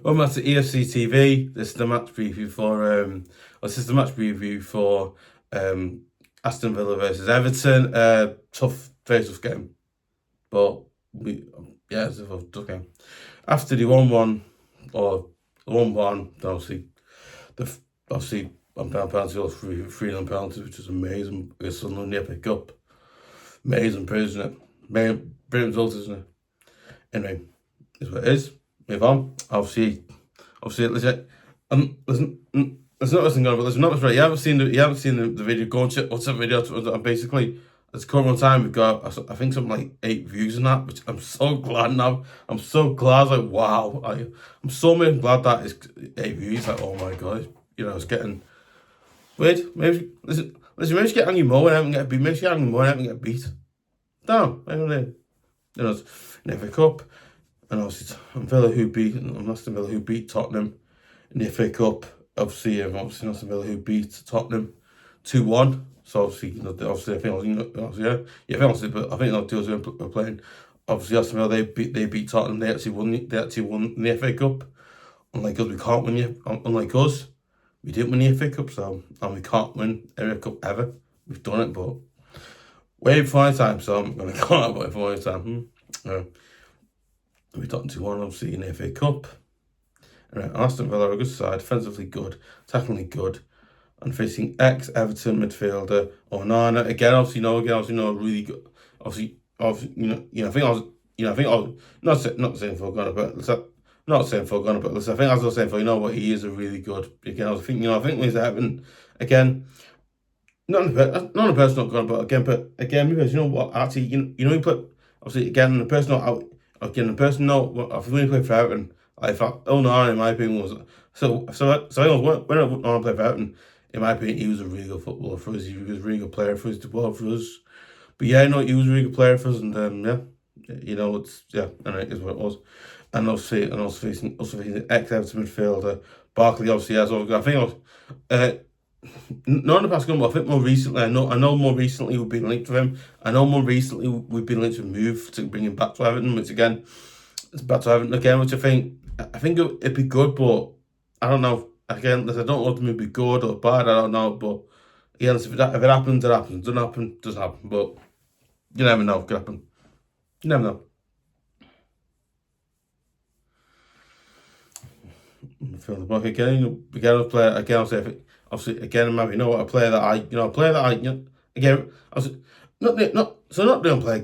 Welcome back to EFC TV. This is the match preview for Aston Villa versus Everton. Tough face-off game, but it's a tough game. After the 1-1 or 1-1, obviously on penalty or 3-0 penalties, which is amazing. Against Sunderland, they pick up. Amazing praise, isn't it? Brilliant result, isn't it? Anyway, is what it is. Move on. Obviously, listen. There's not nothing going on, but there's not much right. You haven't seen the video. Go and check what's that video. And basically, it's current time. We've got I think something like 8 views in that, which I'm so glad now. I'm so glad. Like wow, I'm so glad that it's 8 views. Like oh my god, it's getting weird. Maybe listen. Maybe just get angry more and get beat. Maybe get angry more and get beat. Damn, I don't know. It's FA Cup. And obviously, Aston Villa who beat Tottenham in the FA Cup. Obviously Aston Villa who beat Tottenham 2-1. So obviously, I think those two are playing. Obviously, Aston Villa they beat Tottenham. They actually won in the FA Cup. Unlike us, we can't win. Unlike us, we didn't win the FA Cup, and we can't win FA Cup ever. We've done it, but wait for my time. So I'm gonna call out wait for my time. We got 2-1, obviously, in the FA Cup. Aston Villa are a good side, defensively good, attackingly good, and facing ex-Everton midfielder onana. Again, obviously, really good. Obviously, I think I was not saying for Ghana, but listen, I think as I was saying for he is a really good. Again, I think with Everton again. Not a personal gun, but again, because actually, you put obviously again the personal out. Again, the person I've really played for Everton. I thought, in my opinion, was when I played for Everton, in my opinion, he was a really good footballer for us. He was a really good player for us to ball for us. But he was a really good player for us, and and it is what it was. And also facing ex-Everton midfielder Barkley, obviously as well. I think not in the past, but I think more recently, I know more recently we've been linked with him. I know more recently we've been linked with a move to bring him back to Everton, which again, it's back to Everton again, which I think it'd be good, but I don't know. Again, I don't know if it would be good or bad, I don't know, but again, if it happens, it happens. Doesn't happen, doesn't happen, but you never know, it could happen. You never know. Feel the block again, we get a player, again, I'll say, obviously, again, maybe a player that again, I was not doing play. I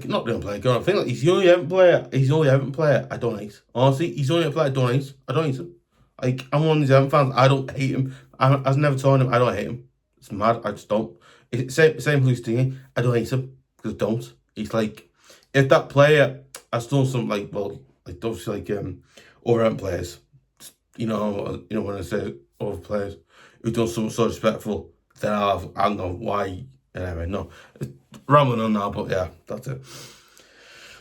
think he's the only Everton player. I don't hate. Honestly, he's the only player I don't hate. I don't hate him. Like I'm one of these Everton fans. I don't hate him. I've never told him I don't hate him. It's mad. I just don't. It's same Luis Digne. I don't hate him because I don't. He's like if that player has done some obviously other Everton players. When I say other players who've done something so respectful, then I'll know why. Anyway, no, rambling on now, but yeah, that's it.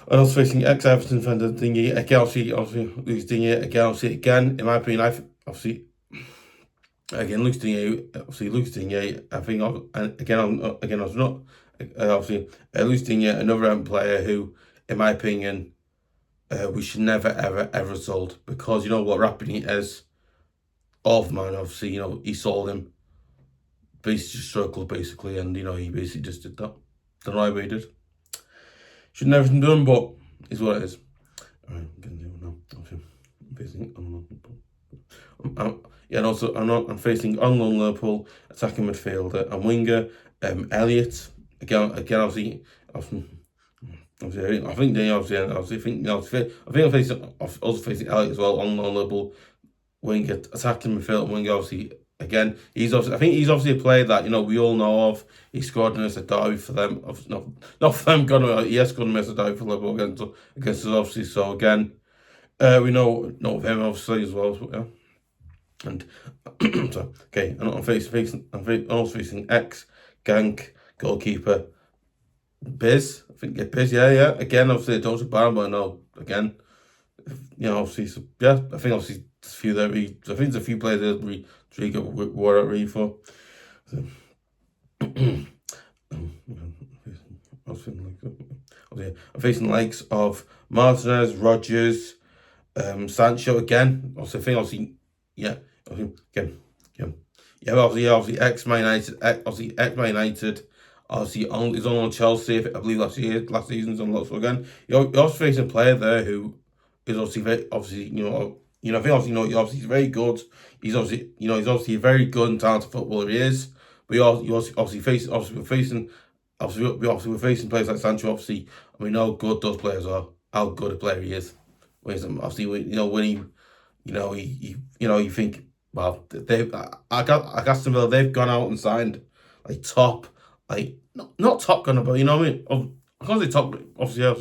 And I was facing ex-Everton defender Digne again. Obviously, Luis Digne again. Obviously, again, in my opinion, Luis Digne. I think Luis Digne, another Everton player who, in my opinion, we should never ever sold, because what Rapini is. Off man, obviously, he sold him. Basically just struggled, basically, and he basically just did that. Don't know why he did. Should never have done, but it's what it is. Alright, I'm getting there now. I'm facing on loan Liverpool attacking midfielder and winger Elliot. Again, obviously, I think I'm facing Elliot as well on Liverpool winger attacking midfielder winger. Obviously, again, he's obviously a player that we all know of. He scored in a derby for them. Not for them. He has scored in a derby for Liverpool against us, obviously. So again, we know of him obviously as well. So, yeah. And so okay, and I'm facing ex-Genk goalkeeper Biz. I think Biz. Yeah. Again, obviously, I don't bad, but I know again. Obviously, so, yeah. I think obviously there's a few there. I think there's a few players that we got wore out really for. So, I'm facing the likes of Martinez, Rodgers, Sancho again. Also, I think obviously, yeah, again, yeah, obviously ex-Man United, ex-Man United. Obviously, he's on Chelsea. I believe last season's on lots again. You're also facing a player there who is obviously I think obviously, obviously he's very good. He's obviously, he's obviously a very good and talented footballer. He is, but you also obviously facing, we're facing players like Sancho. Obviously, and we know how good those players are. How good a player he is. Obviously, when he, you think, well, I got Aston Villa. They've gone out and signed like top, like not top gunner, but you know what I mean. I can't say top, obviously, yeah.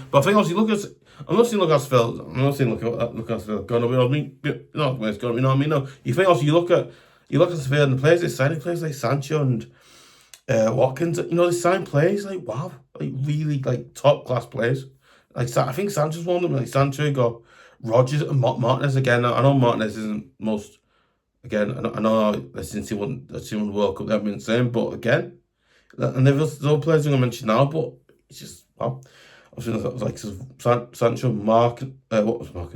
But I think obviously I'm not saying look at Aston I'm not saying look at Aston Villa gunner. I mean, not where it's going. You know what I mean? No, you think obviously you look at Aston Villa and the players they signing, players like Sancho and Watkins. They sign players like wow, like really like top class players. Like I think Sancho's one of them. Like Sancho got Rodgers and Martinez again. I know Martinez isn't most again. I know since he won the World Cup, they've been saying, but again, and there's no players I'm gonna mention now, but it's just wow. Obviously, that was like Sancho, what was Mark?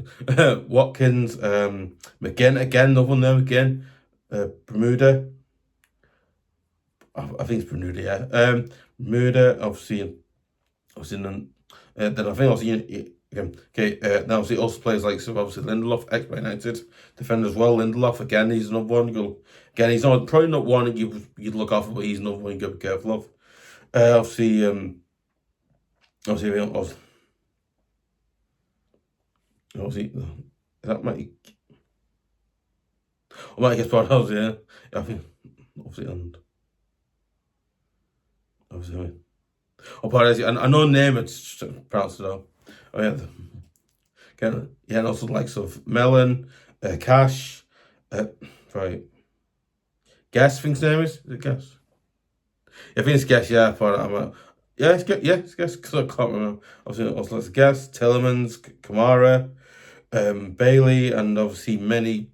Watkins, McGinn again, another one there again. Bermuda, I think it's Bermuda, yeah. Bermuda, obviously, then I think obviously okay. Now obviously also players like obviously Lindelof, ex-Man United defender as well. Lindelof again, he's another one. Again, he's probably not one you'd look off, but he's another one you got to be careful of. Obviously, that might. I might guess part of yeah. I think obviously and obviously. Parties, and I know name it's pronounced it out. Oh yeah, again, yeah, and also likes of moulen, cash, right. Guess, I think his name is it Guess? Yeah, I think it's Guess. Yeah, but it's Guess because I can't remember. Obviously, also likes Guess, tielemans, kamara, baliey, and obviously many.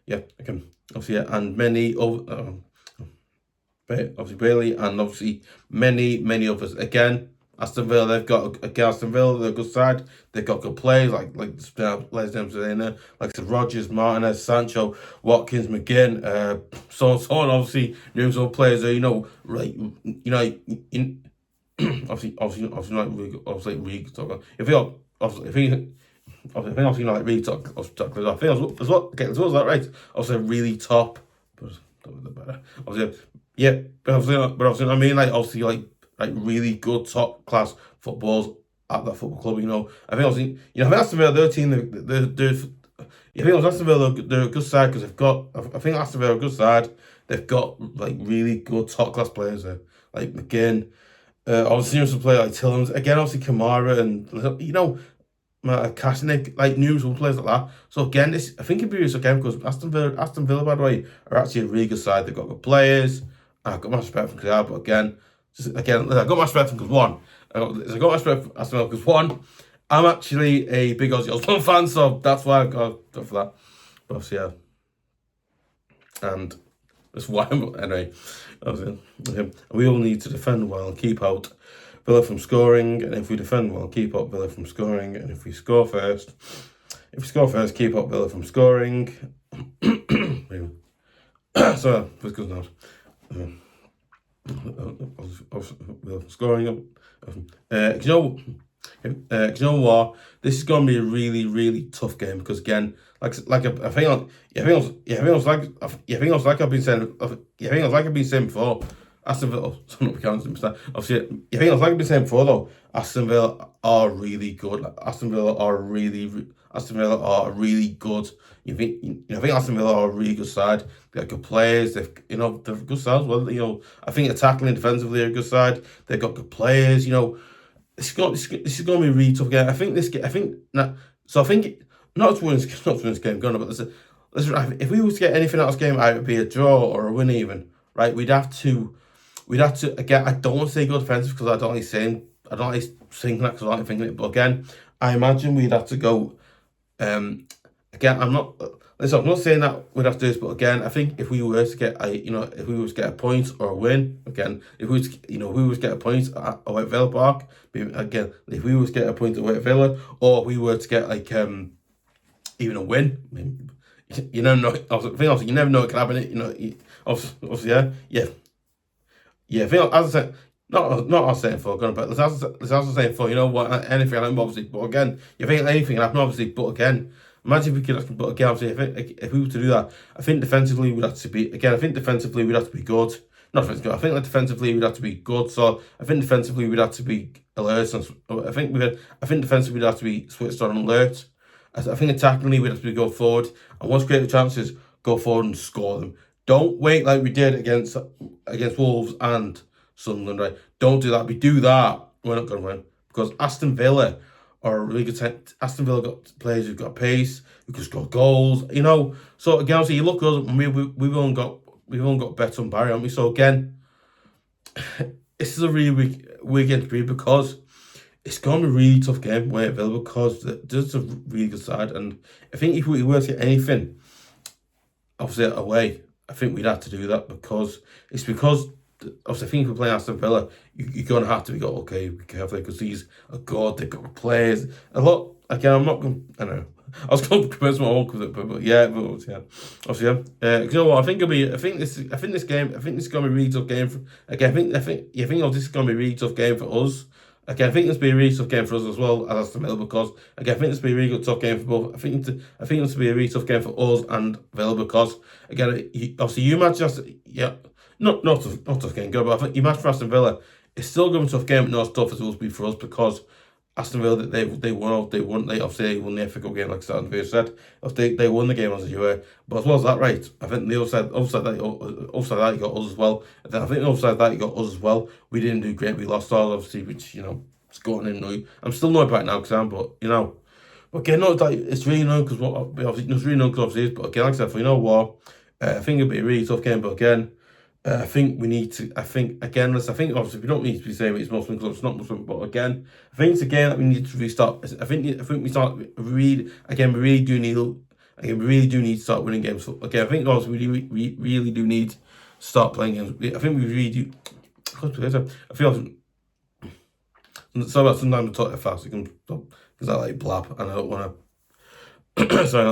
Yeah, okay. Obviously, yeah, and many obviously Bailey and obviously many others. Again, Aston Villa, they've got Aston Villa, they're a good side. They've got good players like players names in there, like Rodgers, Martinez, Sancho, Watkins, McGinn, so on. Obviously, numerous other players there. Obviously not really, obviously really good talk. If he obviously not like really top. I think as well. Okay, as well as that, right? Obviously really top, but better. Obviously, yeah, but obviously, I mean, like obviously, like really good top class footballs at that football club. I think obviously, I think Aston Villa, their team, I think Aston Villa, they're a good side because they've got. I think Aston Villa are a good side. They've got like really good top class players there, like McGinn. Obviously, some player like Tielemans. Again, obviously Kamara and Kasanik, like news players like that. So again, I think it'd be this again because Aston Villa, by the way, are actually a really good side. They've got good players. I've got my respect for Clear, but again, I got my respect for because one, I got my respect for Aston Villa because one, I'm actually a big Aussie Osborne fan, so that's why I got for that. But obviously, yeah, and that's why anyway. We all need to defend well and keep out Villa from scoring, and if we defend well, keep up Villa from scoring, and if we score first, keep up Villa from scoring. So this goes now. Scoring. You know what? This is going to be a really, really tough game because again, I think I've been saying before. Aston Villa, obviously, I think like I've been saying before though. Aston Villa are really good. Aston Villa are really good. I think Aston Villa are a really good side. They got good players. They're good sides. Well, I think attacking and defensively they're a good side. They've got good players. This is going to be a really tough game. I think not to win this game, but if we were to get anything out of this game, it would be a draw or a win even. Right? We'd have to again. I don't want to say go defensive because I don't like saying that because I don't like thinking it. But again, I imagine we'd have to go. Again, I'm not listen, I'm not saying that we'd have to do this, but again, I think if we were to get if we were to get a point or a win, again, if we was, if we were to get a point at away at Villa Park, again, if we were to get a point away at Villa, or if we were to get like even a win, I mean, you never know. Obviously, you never know what can happen. Obviously, yeah. I think as I said. Not us saying for going, but let's also saying for what anything happen obviously. But again, you think anything can happen obviously. But again, imagine if we could actually. But again, obviously, if we were to do that, I think defensively we'd have to be again. I think defensively we'd have to be good. Not defensively. I think defensively we'd have to be good. So I think defensively we'd have to be alert. I think defensively we'd have to be switched on and alert. I think attackingly we'd have to go forward. And once create the chances, go forward and score them. Don't wait like we did against Wolves and Sunderland, right? Don't do that. We do that, we're not going to win, because Aston Villa are a really good team. Aston Villa got players who've got pace, who can score goals. So again, so you look at us, and we've only got better on Barry, haven't we? So again, this is a really weak game to be, because it's going to be a really tough game away at Villa, because there's a really good side, and I think if we were to get anything, obviously away, I think we'd have to do that, because obviously, I think if we're playing Aston Villa, you're going to have to be okay, be careful, because these are good, they've got players. A lot, again, I'm not going to, I don't know. I was going to compare my own with it, but yeah. Obviously, you know what, I think this is going to be a really tough game. Again, I think this is going to be a really tough game for us. Again, I think this will be a really tough game for us as well as Aston Villa, because again, I think this will be a really good tough game for both. I think this will be a really tough game for us and Villa, because again, obviously you match us, yeah. Not tough game, good, but I think you match for Aston Villa, it's still going to be a tough game, but not as tough as it will be for us, because Aston Villa, they won the FA Cup game, like Starting Villa said. They won the game as you were, but as well as that, right? I think the offside that you got us as well. I think the offside that you got us as well. We didn't do great. We lost ours, obviously, which it's gotten annoying. I'm still annoyed about it now, but But again, no, it's really annoying because obviously, but again, like I said, for I think it'll be a really tough game, but again. I think we need to. I think obviously we don't need to be saying it's Muslim clubs, it's not Muslim, but again, I think it's a game that we need to restart. I think we start read again. We really do need to start winning games. So, again, I think also we really do need to start playing games. I think we really do. I feel so sometimes I talk too fast because I like blab and I don't want to. Sorry,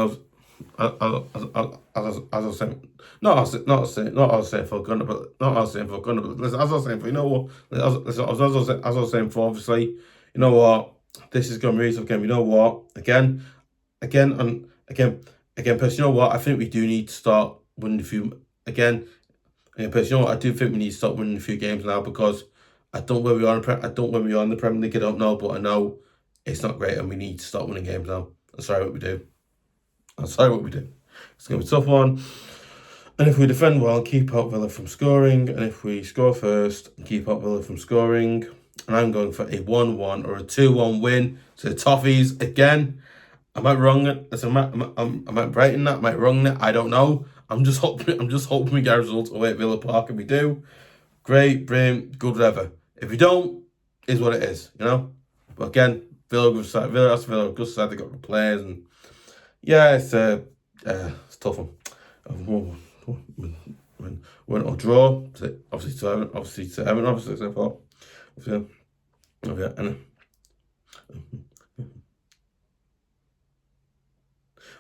as I was saying, not as I was saying for Gunner, but listen, as I was saying for as I was saying for obviously, this is going to be a really tough game. Again, personally, I think we do need to start winning a few personally, I do think we need to start winning a few games now, because I don't know where we are in the Premier League. I don't know, but I know it's not great, and we need to start winning games now. That's what we do. It's going to be a tough one. And if we defend well, keep out Villa from scoring. And if we score first, keep out Villa from scoring. And I'm going for a 1-1 or a 2-1 win to the Toffees again. I might wrong it. I might brighten that. I might wrong it. I don't know. I'm just hoping we get a result away at Villa Park. If we do, great, brilliant, good, whatever. If we don't, is what it is, But again, Villa, good side. They got good players, and yeah, it's a tough one. Went or draw, obviously to Everton, obviously so far. And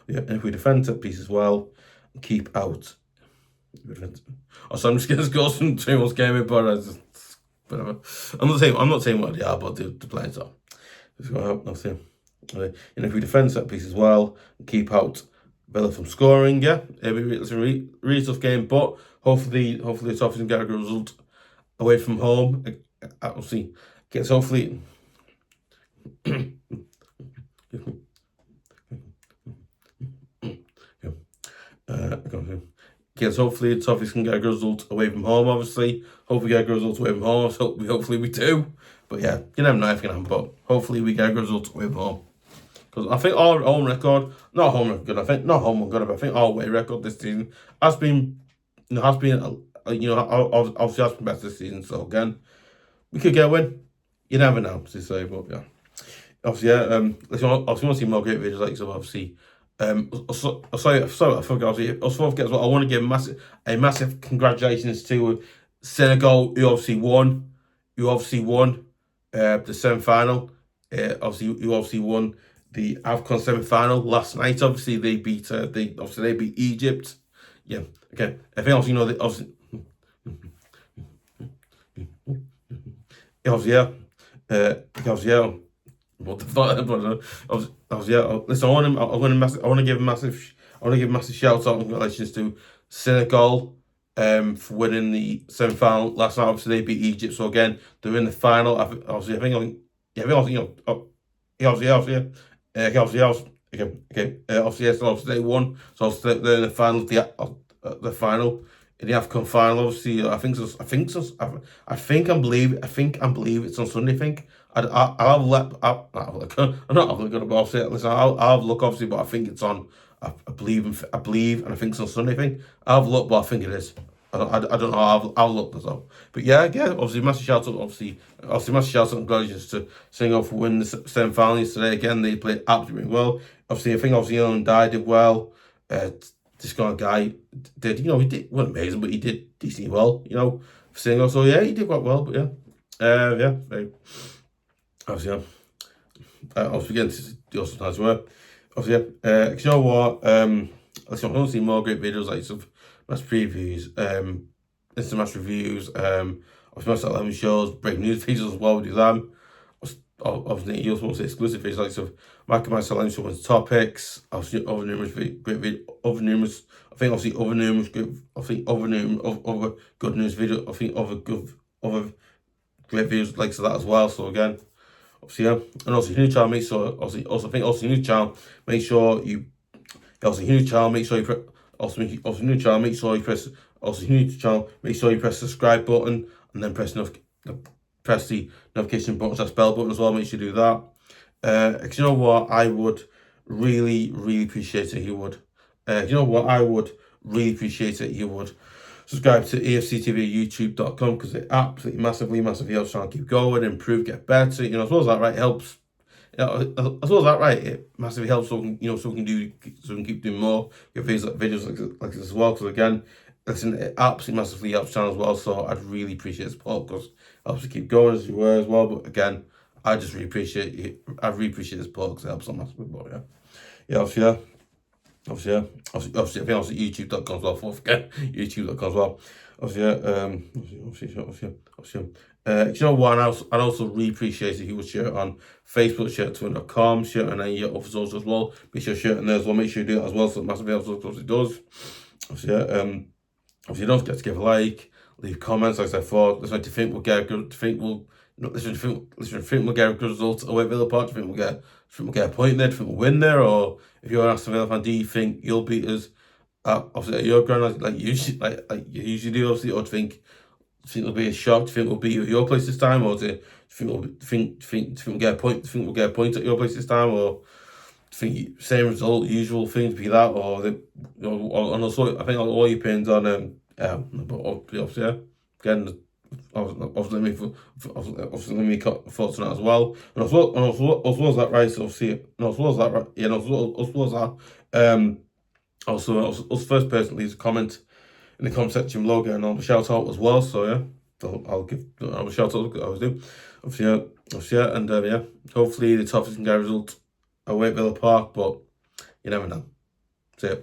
if we defend set piece as well, and keep out. So I'm just going to go some 2-1 game, but whatever. I'm not saying what they are, but the players are. And if we defend set piece as well, and keep out Villa from scoring, it's a really tough game, but hopefully the Toffees can get a good result away from home. Obviously, hopefully. Hopefully the Toffees can get a good result away from home. Obviously, hopefully get a good result away from home. So hopefully we do. But yeah, you never know if it can happen. But hopefully we get a good result away from home. Because I think our home record, not home record, I think not home record, but I think our away record this season has been obviously has been better this season. So again, we could get a win. You never know, to say, but yeah. Obviously, if you want to see more great videos like this, obviously, Sorry, I forgot. As well. I want to give a massive congratulations to Senegal, who obviously won. The semi-final. Who obviously won the AFCON semi-final last night. Obviously, they beat. They beat Egypt. Yeah. Okay. I think also obviously. Yeah. Yeah. What the fuck? Listen, I want to give a massive shout out and congratulations to Senegal, for winning the semi final last night. Obviously, they beat Egypt, so again, they're in the final. Obviously, so obviously they won, so obviously they're in the final. The final in the AFCON final. Obviously, I believe it's on Sunday. I think. I'll have a look. I'm not having a look about it. Listen, I'll have a look, obviously, but I think it's on. I believe, and I think it's on Sunday. I think I'll have a look, but I think it is. I don't know. I'll look this up. But yeah. Obviously, massive shout out. Obviously, massive shout out and congratulations to Senegal for winning the semi-finals today. Again, they played absolutely well. Obviously, I think Elliot did well. This kind of guy did. He wasn't amazing, but he did decently well. For Senegal. So yeah, he did quite well. But yeah. Very. Obviously, obviously again, this is also nice work. Obviously, you know what? Listen, I want to see more great videos like some match previews, instant match reviews, obviously match 11 shows, breaking news videos as well. We do them. Obviously, you also want to see exclusive videos like some Mark Show with topics. Obviously, other numerous great videos, other numerous good news videos. I think other great videos like that as well. So again. Obviously, yeah, and also new channel. Make sure, new channel. Make sure you, new channel. Make sure you press. New channel. Make sure you press. New channel. Make sure you press the subscribe button and then press the notification button, that bell button as well. Make sure you do that. Because you know what, I would really appreciate it. You would. I would really appreciate it. You would. Subscribe to EFC TV YouTube.com because it absolutely massively helps trying to keep going, improve, get better. As well as that, right? It helps. As well as that, right? It massively helps so we can keep doing more videos like this as well. Because again, listen, it absolutely massively helps channel as well. So I'd really appreciate the support because it helps to keep going as you were as well. But again, I just really appreciate it. I really appreciate the support because it helps so massively. But obviously, I think YouTube.com as well. YouTube.com as well. You know what? I'd also really appreciate if you would share it on Facebook, share it Twitter.com, share it on any other socials as well. Make sure you share it on there as well. Make sure you do it as well, so it massively helps us, it does. Obviously, don't forget to give a like, leave comments, like I said before. Let's like to think we'll get a good. Think we'll get a good result away at Villa Park. Do you think we'll get a point there? Do you think we'll win there? Or if you're an Aston Villa fan, do you think you'll beat us? Obviously at your ground, like you usually do, obviously, or do you think it'll be a shock? Do you think we'll beat your place this time, or do you think we'll get a point? Do you think we'll get a point at your place this time, or do you think same result, usual thing to be that, or and also I think all your opinions on but obviously again. Obviously, let me cut thoughts on that as well, and as well as that, right? So obviously, and as well as that, right? Yeah, and as well as that, also first person leaves a comment in the comment section below, and I'll shout out as well. So yeah, I'll a shout out. I always do. Obviously, and yeah, hopefully the Toffees can get a result away at Villa Park, but you never know. See ya.